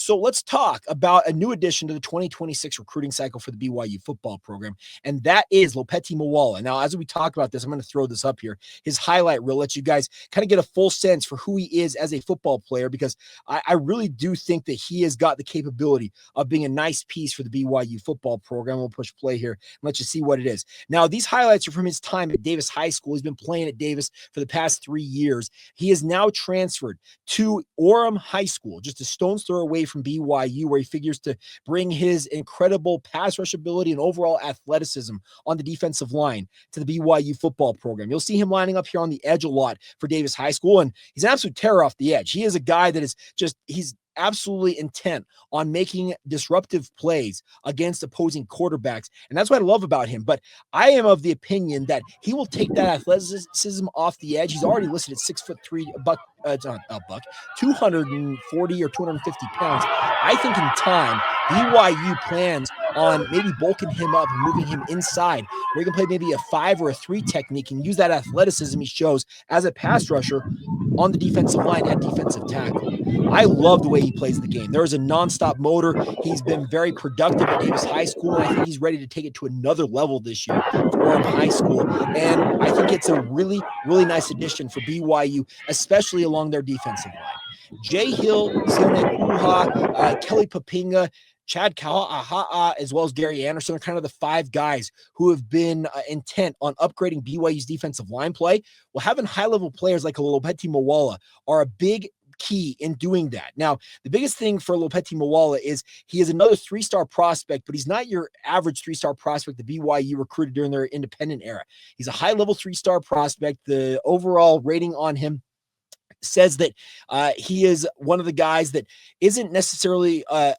So let's talk about a new addition to the 2026 recruiting cycle for the BYU football program, and that is Lopeti Moala. Now, as we talk about this, I'm going to throw this up here. His highlight reel lets you guys kind of get a full sense for who he is as a football player, because I really do think that he has got the capability of being a nice piece for the BYU football program. We'll push play here and let you see what it is. Now, these highlights are from his time at Davis High School. He's been playing at Davis for the past 3 years. He is now transferred to Orem High School, just a stone's throw away from BYU, where he figures to bring his incredible pass rush ability and overall athleticism on the defensive line to the BYU football program. You'll see him lining up here on the edge a lot for Davis High School, and he's an absolute terror off the edge. He is a guy that is just, he's absolutely intent on making disruptive plays against opposing quarterbacks. And that's what I love about him. But I am of the opinion that he will take that athleticism off the edge. He's already listed at 6'3", 240 or 250 pounds. I think in time, BYU plans on maybe bulking him up and moving him inside, where he can play maybe a 5 or a 3 technique and use that athleticism he shows as a pass rusher on the defensive line at defensive tackle. I love the way he plays the game. There is a nonstop motor. He's been very productive at Davis High School, and I think he's ready to take it to another level this year for Orem High School. And I think it's a really, really nice addition for BYU, especially along their defensive line. Jay Hill, Sione Puha, Kelly Papinga, Chad Kaha'a, as well as Gary Anderson are kind of the 5 guys who have been intent on upgrading BYU's defensive line play. Well, having high-level players like Lopeti Moala are a big key in doing that. Now, the biggest thing for Lopeti Moala is he is another 3-star prospect, but he's not your average 3-star prospect that BYU recruited during their independent era. He's a high-level 3-star prospect. The overall rating on him says that he is one of the guys that isn't necessarily a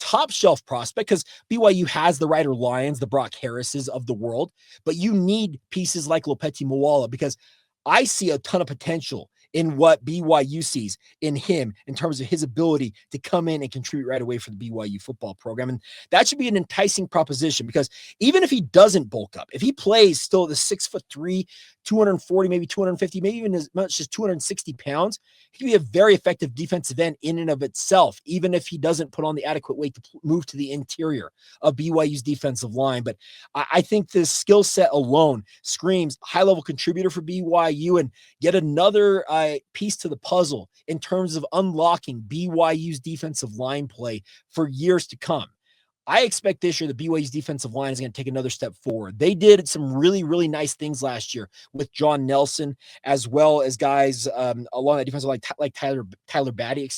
top shelf prospect, because BYU has the Ryder Lions, the Brock Harrises of the world, but you need pieces like Lopeti Moala, because I see a ton of potential in what BYU sees in him in terms of his ability to come in and contribute right away for the BYU football program. And that should be an enticing proposition, because even if he doesn't bulk up, if he plays still at the 6'3", 240, maybe 250, maybe even as much as 260 pounds, he can be a very effective defensive end in and of itself, even if he doesn't put on the adequate weight to move to the interior of BYU's defensive line. But I think this skill set alone screams high-level contributor for BYU, and yet another piece to the puzzle in terms of unlocking BYU's defensive line play for years to come. I expect this year the BYU's defensive line is going to take another step forward. They did some really, really nice things last year with John Nelson, as well as guys along that defensive line, like Tyler Batty,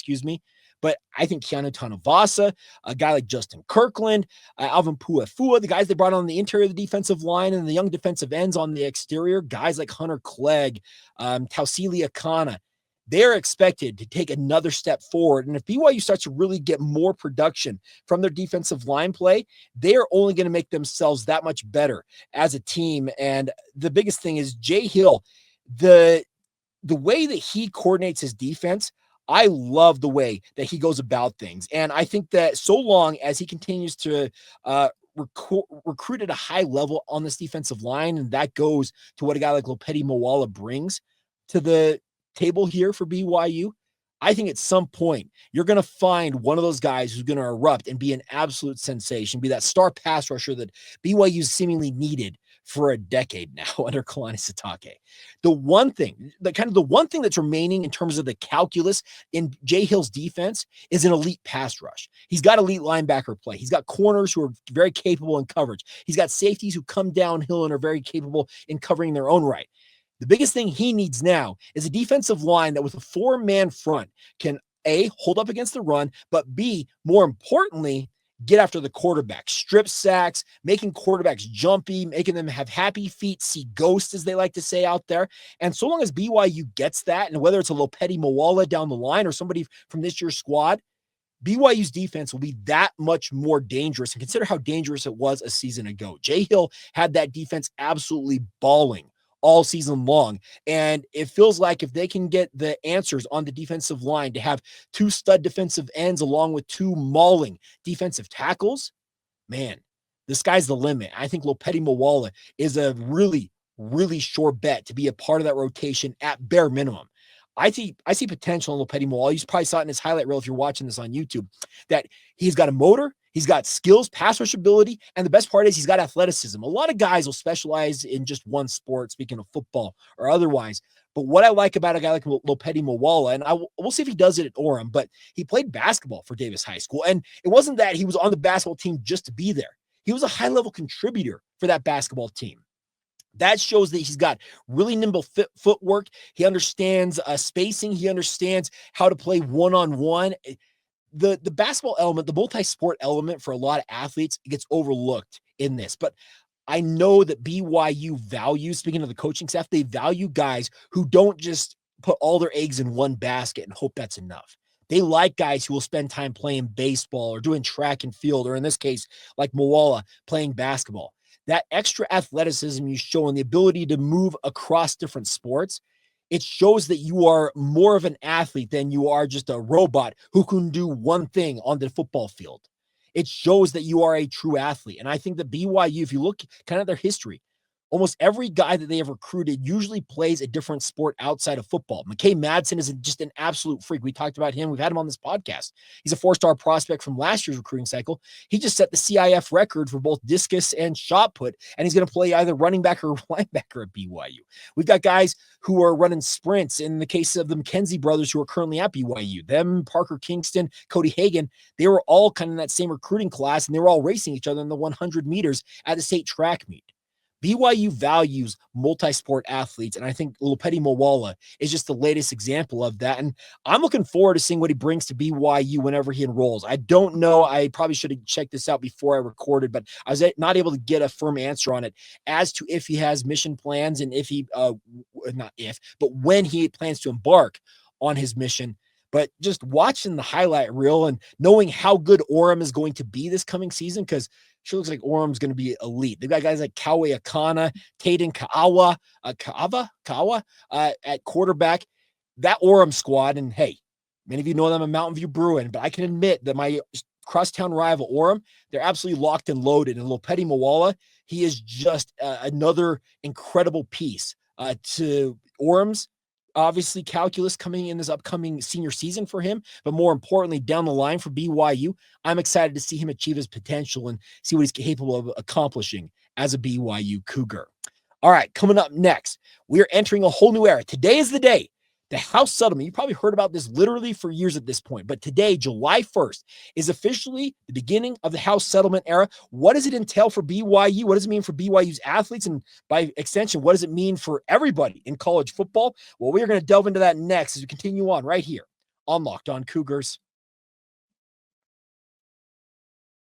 But I think Keanu Tanavasa, a guy like Justin Kirkland, Alvin Puafua, the guys they brought on the interior of the defensive line, and the young defensive ends on the exterior, guys like Hunter Clegg, Tausili Akana, they're expected to take another step forward. And if BYU starts to really get more production from their defensive line play, they are only going to make themselves that much better as a team. And the biggest thing is Jay Hill, the way that he coordinates his defense, I love the way that he goes about things. And I think that so long as he continues to recruit at a high level on this defensive line, and that goes to what a guy like Lopeti Moala brings to the table here for BYU, I think at some point you're going to find one of those guys who's going to erupt and be an absolute sensation, be that star pass rusher that BYU's seemingly needed for a decade now under Kalani Sitake. The one thing that's remaining in terms of the calculus in Jay Hill's defense is an elite pass rush. He's got elite linebacker play. He's got corners who are very capable in coverage. He's got safeties who come downhill and are very capable in covering their own right. The biggest thing he needs now is a defensive line that with a 4-man front can A, hold up against the run, but B, more importantly, get after the quarterback, strip sacks, making quarterbacks jumpy, making them have happy feet, see ghosts, as they like to say out there. And so long as BYU gets that, and whether it's a Lopeti Moala down the line or somebody from this year's squad, BYU's defense will be that much more dangerous. And consider how dangerous it was a season ago. Jay Hill had that defense absolutely balling all season long. And it feels like if they can get the answers on the defensive line to have 2 stud defensive ends along with 2 mauling defensive tackles, man, the sky's the limit. I think Lopeti Moala is a really, really sure bet to be a part of that rotation at bare minimum. I see potential in Lopeti Moala. You probably saw it in his highlight reel if you're watching this on YouTube, that he's got a motor, he's got skills, pass rush ability, and the best part is he's got athleticism. A lot of guys will specialize in just one sport, speaking of football or otherwise. But what I like about a guy like Lopeti Moala, and we'll see if he does it at Orem, but he played basketball for Davis High School. And it wasn't that he was on the basketball team just to be there. He was a high-level contributor for that basketball team. That shows that he's got really nimble footwork. He understands spacing. He understands how to play one-on-one. The basketball element, the multi-sport element for a lot of athletes, it gets overlooked in this. But I know that BYU values, speaking of the coaching staff, they value guys who don't just put all their eggs in one basket and hope that's enough. They like guys who will spend time playing baseball or doing track and field, or in this case, like Moala, playing basketball. That extra athleticism you show and the ability to move across different sports, it shows that you are more of an athlete than you are just a robot who can do one thing on the football field. It shows that you are a true athlete. And I think that BYU, if you look kind of their history, almost every guy that they have recruited usually plays a different sport outside of football. McKay Madsen is just an absolute freak. We talked about him. We've had him on this podcast. He's a 4-star prospect from last year's recruiting cycle. He just set the CIF record for both discus and shot put, and he's going to play either running back or linebacker at BYU. We've got guys who are running sprints. In the case of the McKenzie brothers who are currently at BYU, them, Parker Kingston, Cody Hagan, they were all kind of in that same recruiting class, and they were all racing each other in the 100 meters at the state track meet. BYU values multi-sport athletes, and I think Lopeti Moala is just the latest example of that. And I'm looking forward to seeing what he brings to BYU whenever he enrolls. I don't know. I probably should have checked this out before I recorded, but I was not able to get a firm answer on it as to if he has mission plans and if he, not if, but when he plans to embark on his mission. But just watching the highlight reel and knowing how good Orem is going to be this coming season, because sure looks like Orem's going to be elite. They've got guys like Kawe Akana, Taden Kawa at quarterback. That Orem squad, and hey, many of you know them in Mountain View Bruin, but I can admit that my crosstown rival Orem, they're absolutely locked and loaded. And Lopeti Moala, he is just another incredible piece to Orem's. Obviously, calculus coming in this upcoming senior season for him, but more importantly, down the line for BYU, I'm excited to see him achieve his potential and see what he's capable of accomplishing as a BYU Cougar. All right, coming up next, we are entering a whole new era. Today is the day. The House settlement, you probably heard about this literally for years at this point, but today, July 1st, is officially the beginning of the House settlement era. What does it entail for BYU? What does it mean for BYU's athletes? And by extension, what does it mean for everybody in college football? Well, we are going to delve into that next as we continue on right here on Locked On Cougars.